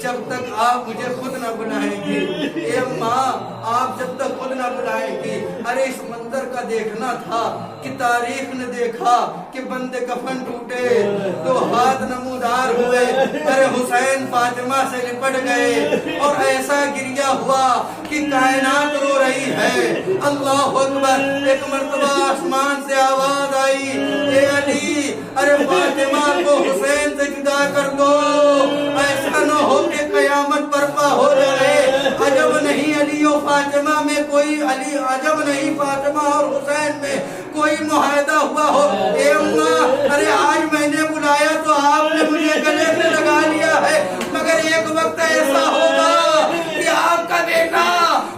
Speaker 4: جب تک آپ مجھے خود نہ بلائیں گی. اے اماں آپ جب تک خود نہ بلائیں گی. ارے اس منظر کا دیکھنا تھا کہ تاریخ نے دیکھا کہ بندے کفن ٹوٹے تو ہاتھ نمودار ہوئے. ارے حسین فاطمہ سے لپٹ گئے اور ایسا گریہ ہوا کہ کائنات رو رہی ہے. اللہ اکبر. ایک مرتبہ آسمان سے آواز آئی اے علی ارے فاطمہ کو حسین سے جدا کر دو ایسا نہ ہو کہ قیامت برپا ہو جائے. عجب نہیں علی و فاطمہ میں کوئی عجب نہیں فاطمہ اور حسین میں کوئی معاہدہ ہوا ہو. اے اماں ارے آج میں نے بلایا تو آپ نے مجھے گلے سے لگا لیا ہے مگر ایک وقت ایسا ہوگا کہ آپ کا بیٹا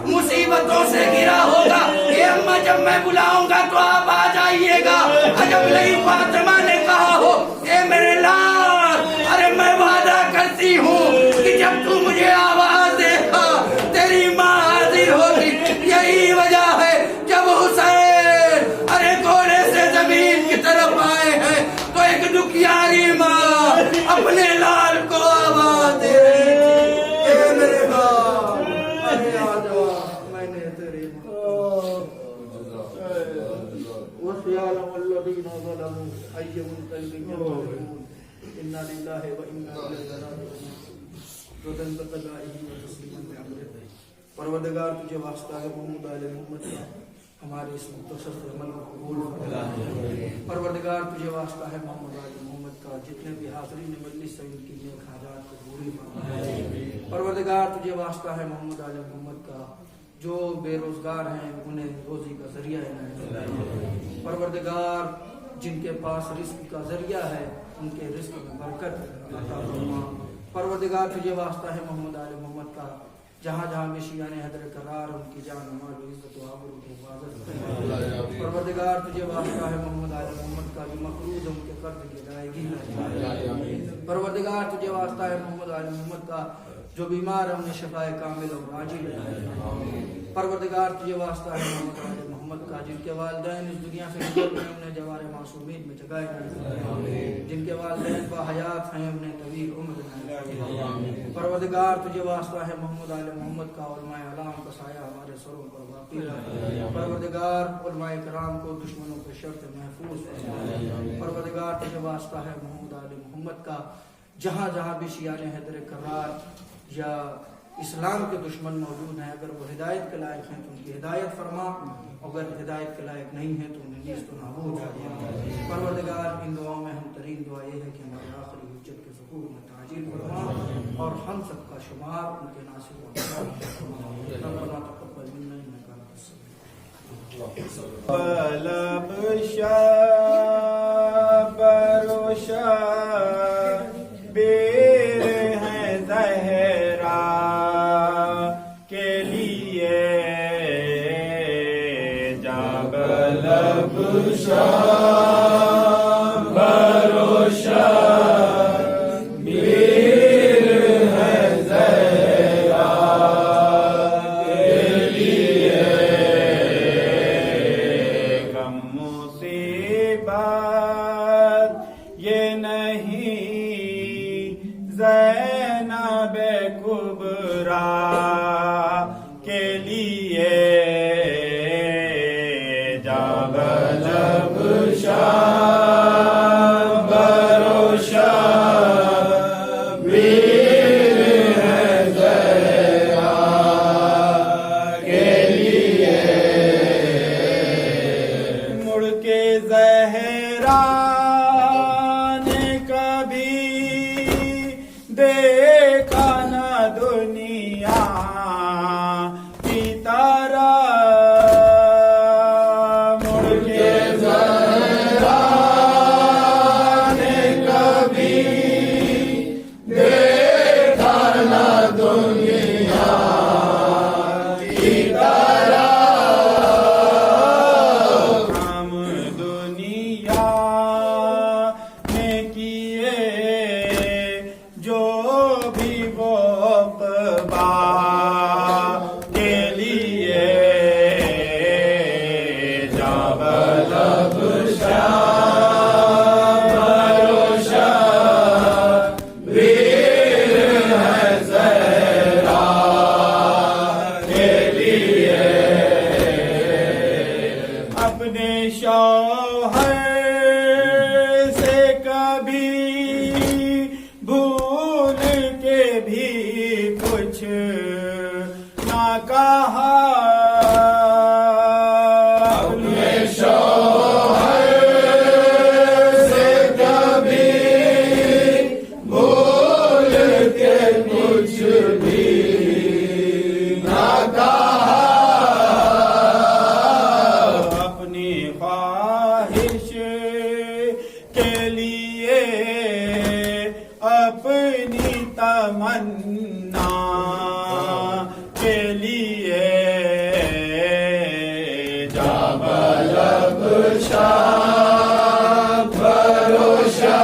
Speaker 4: مصیبتوں سے گرا ہوگا. اے اماں جب میں بلاؤں گا تو آپ آ جائیے گا. عجب نہیں فاطمہ نے کہا ہو اے میرے لال ارے میں وعدہ کرتی ہوں کہ جب تو مجھے آواز دے گا تیری ماں حاضر ہوگی. یہی وجہ ہے جب حسین ارے گھوڑے سے زمین کی طرف آئے ہیں تو ایک دکھیاری ماں اپنے لال کو آواز دے رہی تھی اے میرے لال ارے آجا میں نے تیری وَسْيَعْلَمُ الَّذِينَ ظَلَمُوا أَيَّ مُنْقَلِبٍ يَنقَلِبُونَ إِنَّا لِلَّهِ وَإِنَّا إِلَيْهِ رَاجِعُونَ. رَدًا بِقَضَائِهِ وَتَسْلِيمًا بِأَمْرِهِ. پروردگار تجھے واسطہ ہے محمد آل محمد کا ہمارے اس مختصر عمل کو قبول فرما. پروردگار تجھے واسطہ ہے محمد آل محمد کا جتنے بھی حاضرین مجلس سے ان کی نیک حاجات کو پوری فرما. پروردگار تجھے واسطہ ہے محمد آل محمد کا جو بے روزگار ہیں انہیں روزی کا ذریعہ ہے. پروردگار جن کے پاس رزق کا ذریعہ ہے ان کے رزق میں برکت عطا فرما. پروردگار تجھے واسطہ ہے محمد آل محمد کا جہاں جہاں بھی شیعان حیدر قرار ان کی جان و مال و عزت و آبرو کی حفاظت فرما. پروردگار تجھے واسطہ ہے محمد آل محمد کا جو مقروض ان کے قرض کی ادائیگی. پروردگار تجھے واسطہ ہے محمد آل محمد کا جو بیمار ہے انہیں شفاء کامل اور عاجل. پروردگار تجھے واسطہ ہے محمد آل محمد کا جن کے والدین اس دنیا سے گزر گئے انہیں جوار معصومین میں جگائے گئے. جن کے والدین با حیات ہیں انہیں طویل عمر دے. پروردگار تجھے واسطہ ہے محمد آل محمد کا علماء اعلام کا سایہ ہمارے سروں پر واقع رہے. پروردگار علماء کرام کو دشمنوں کے شر سے محفوظ فرما. پروردگار تجھے واسطہ ہے محمد آل محمد کا جہاں جہاں بھی شیعان حیدر کرار یا اسلام کے دشمن موجود ہیں اگر وہ ہدایت کے لائق ہیں تو ان کی ہدایت فرما اگر ہدایت کے لائق نہیں ہیں تو انہیں نیست و نابود فرما. پروردگار ان دعاؤں میں ہم ترین دعا یہ ہے کہ ہمارے آخری حجت کے ظہور میں تعجیل فرما اور ہم سب کا شمار ان کے ناصر و فرما. ربنا تقبل منا انک انت السمیع
Speaker 5: طلب شب بروشا بیر ہیں زہرا کے لیے جب لب شب بروشا بیر ہیں زہرا کے لیے کم مصیبت یہ نہیں زینب کبریٰ کے لیے جب لب شب بروشا بیر ہے زہرا کے لیے مڑ کے زہرا نے کبھی دیکھا نہ دنیا تمنا کے لیے جاب شاہ بھروشہ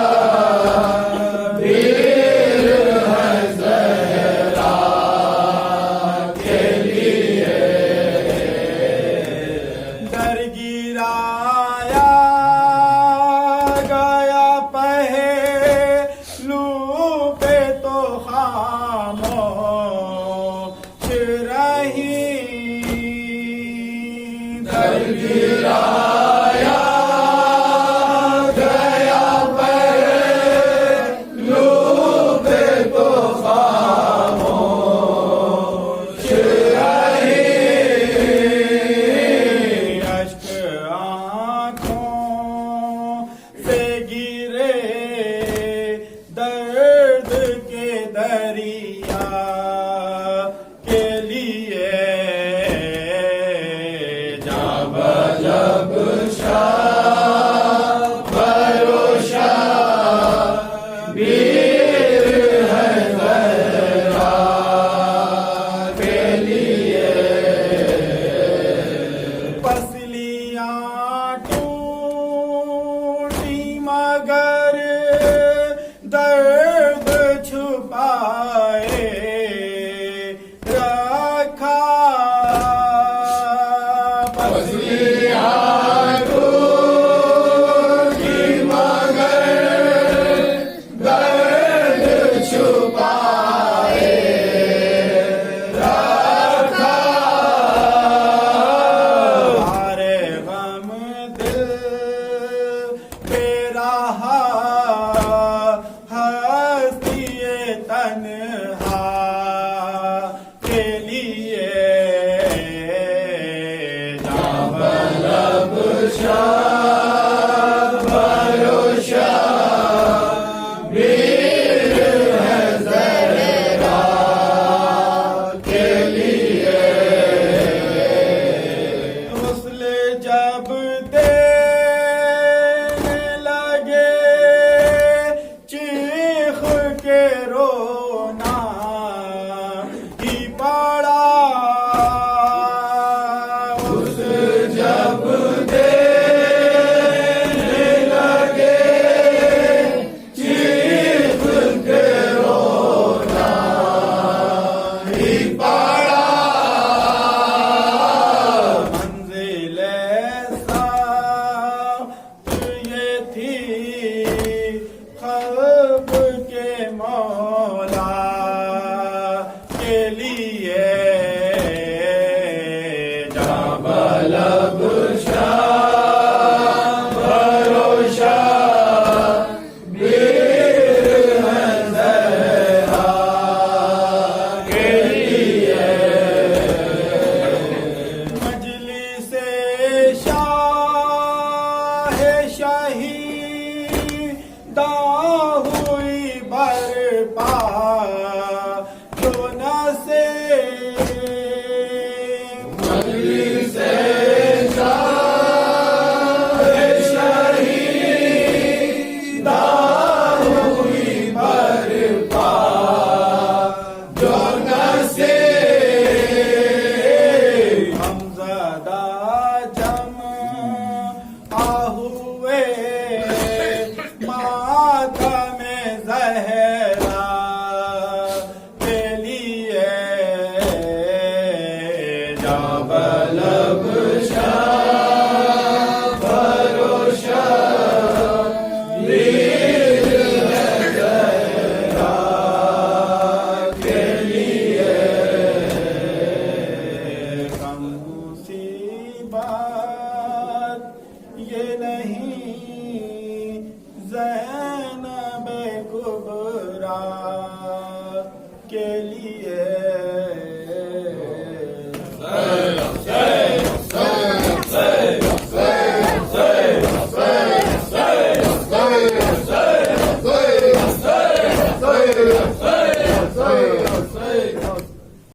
Speaker 5: مگر درد چھپائے رکھا پسلیاں ٹوٹی مگر درد چھپائے رکھا ہمارے غم دل ہستی تنہا کے لیے جاب لب شاہ بھروشہ بیر ہے زہرا کے لیے غسل جب دینے لگے چیخ کے رونا ہی پڑا اس جب دینے لگے چیخ کے رونا ہی پڑا منزل سخت یہ تھی خلق کے مولا کے لیے جاب لب شاہ بھروشہ بیر ہے زہرا کے لیے مجلس شاہ شاہی ہوئی برپا جو نہ سے مجلس شاہ شہید ہوئی برپا جو نہ سے ہم زدہ جمع ہوئے ماتم زہرا کے لیے جاب لب شاہ بھروشہ بیر ہے زہرا کے لیے کم مصیبت یہ نہیں زینب کبریٰ کے لیے